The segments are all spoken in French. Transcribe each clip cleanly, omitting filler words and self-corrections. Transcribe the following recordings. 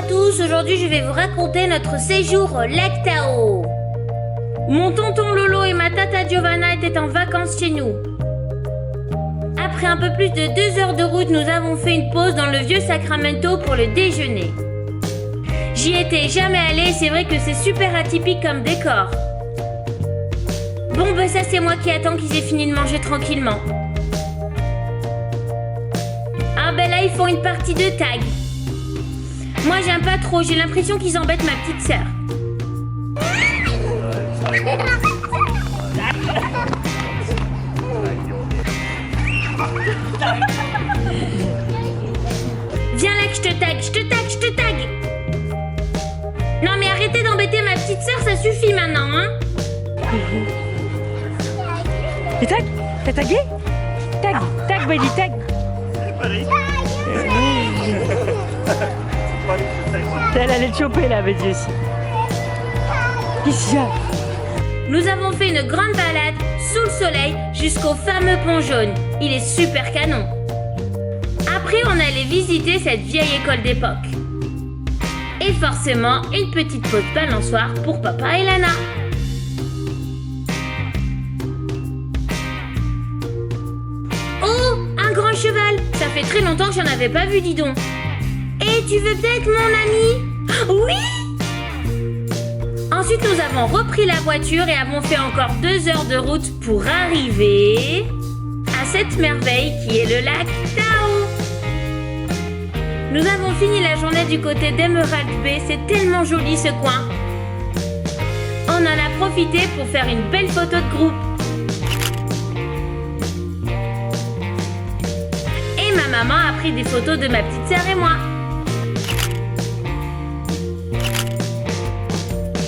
à tous, aujourd'hui je vais vous raconter notre séjour au lac Tahoe. Mon tonton Lolo et ma tata Giovanna étaient en vacances chez nous. Après un peu plus de 2 heures de route, nous avons fait une pause dans le vieux Sacramento pour le déjeuner. J'y étais jamais allée et c'est vrai que c'est super atypique comme décor. Bon ça c'est moi qui attends qu'ils aient fini de manger tranquillement. Ah là ils font une partie de tag. Moi j'aime pas trop, j'ai l'impression qu'ils embêtent ma petite sœur. Viens là que je te tag. Non mais arrêtez d'embêter ma petite sœur, ça suffit maintenant, hein. Et tag? T'as tagué? Tag, Bailey, tag. Elle allait te choper là, Bailey aussi. Qu'est-ce qu'il y a? Nous avons fait une grande balade sous le soleil jusqu'au fameux pont jaune. Il est super canon. Après, on allait visiter cette vieille école d'époque. Et forcément, une petite pause balançoire pour papa et Lana. Oh, un grand cheval! Ça fait très longtemps que j'en avais pas vu, dis donc. Et tu veux bien être mon ami? Oui! Ensuite, nous avons repris la voiture et avons fait encore 2 heures de route pour arriver à cette merveille qui est le lac Tahoe. Nous avons fini la journée du côté d'Emerald Bay, c'est tellement joli ce coin. On en a profité pour faire une belle photo de groupe. Et ma maman a pris des photos de ma petite sœur et moi.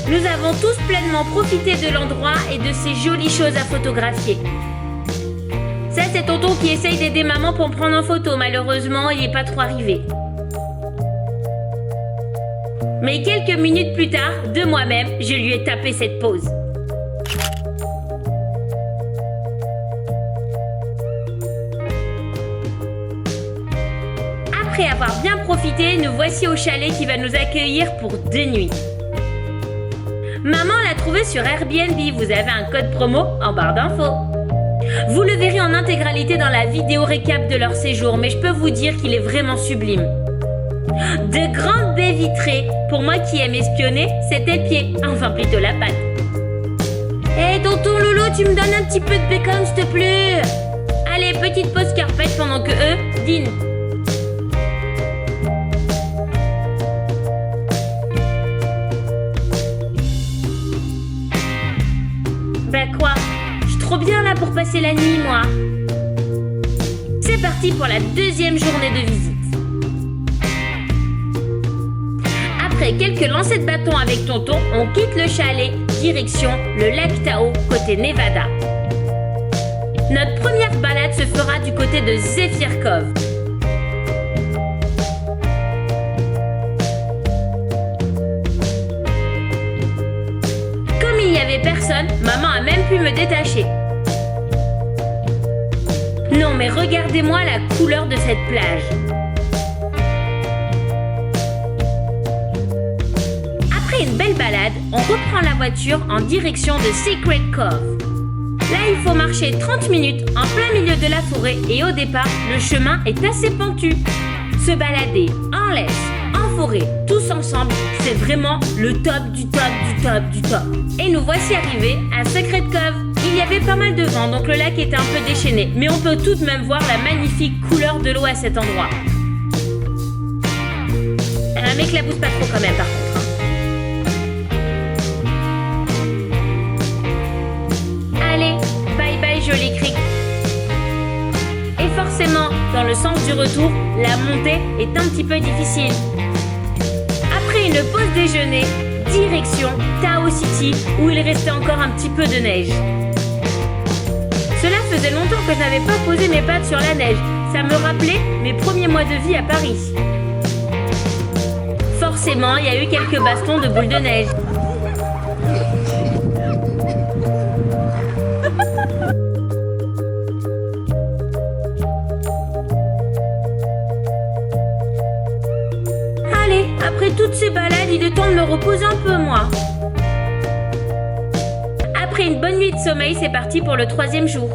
Nous avons tous pleinement profité de l'endroit et de ces jolies choses à photographier. Ça, c'est tonton qui essaye d'aider maman pour me prendre en photo. Malheureusement, il n'est pas trop arrivé. Mais quelques minutes plus tard, de moi-même, je lui ai tapé cette pose. Après avoir bien profité, nous voici au chalet qui va nous accueillir pour 2 nuits. Maman l'a trouvé sur Airbnb, vous avez un code promo en barre d'infos. Vous le verrez en intégralité dans la vidéo récap de leur séjour, mais je peux vous dire qu'il est vraiment sublime. De grandes baies vitrées, pour moi qui aime espionner, c'était le pied, enfin plutôt la patte. Hé tonton Lolo, tu me donnes un petit peu de bacon s'il te plaît? Allez, petite pause carpette pendant que eux dînent. Quoi? Je suis trop bien là pour passer la nuit, moi. C'est parti pour la 2e journée de visite. Après quelques lancers de bâton avec tonton, on quitte le chalet, direction le lac Tahoe, côté Nevada. Notre première balade se fera du côté de Zephyr Cove. Comme il n'y avait personne, maman a même pu me détacher. Non mais regardez-moi la couleur de cette plage. Après une belle balade, on reprend la voiture en direction de Secret Cove. Là, il faut marcher 30 minutes en plein milieu de la forêt et au départ, le chemin est assez pentu. Se balader en laisse, en forêt, tous ensemble, c'est vraiment le top du top du top du top. Et nous voici arrivés à Secret Cove. Il y avait pas mal de vent, donc le lac était un peu déchaîné, mais on peut tout de même voir la magnifique couleur de l'eau à cet endroit. M'éclabousse pas trop quand même par contre. Allez, bye bye joli cric. Et forcément, dans le sens du retour, la montée est un petit peu difficile. Après une pause déjeuner, direction Tahoe City où il restait encore un petit peu de neige. Cela faisait longtemps que je n'avais pas posé mes pattes sur la neige. Ça me rappelait mes premiers mois de vie à Paris. Forcément, il y a eu quelques bastons de boules de neige. Après toutes ces balades, il est temps de me reposer un peu, moi. Après une bonne nuit de sommeil, c'est parti pour le 3e jour.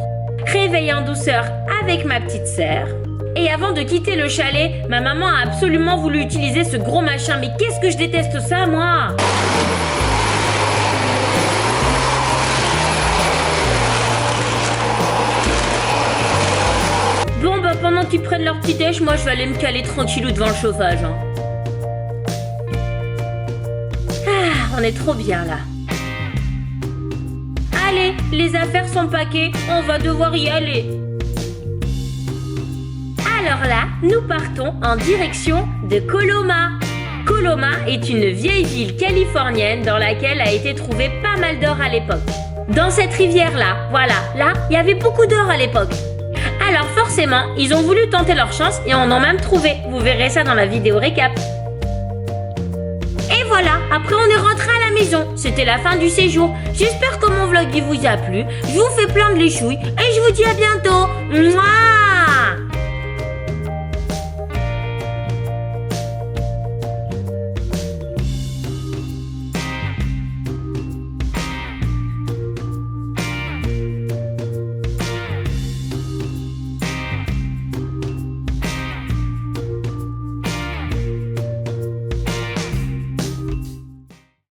Réveil en douceur avec ma petite sœur. Et avant de quitter le chalet, ma maman a absolument voulu utiliser ce gros machin. Mais qu'est-ce que je déteste ça, moi! Bon, bah pendant qu'ils prennent leur petit déj, moi je vais aller me caler tranquillou devant le chauffage. Hein. Ah, on est trop bien là. Allez, les affaires sont paquées, on va devoir y aller. Alors là, nous partons en direction de Coloma. Coloma est une vieille ville californienne dans laquelle a été trouvé pas mal d'or à l'époque. Dans cette rivière-là, voilà, là, il y avait beaucoup d'or à l'époque. Alors forcément, ils ont voulu tenter leur chance et en ont même trouvé. Vous verrez ça dans la vidéo récap. Et voilà, après on est rentré à la maison. C'était la fin du séjour. J'espère que mon vlog il vous a plu. Je vous fais plein de léchouilles et je vous dis à bientôt. Mouah!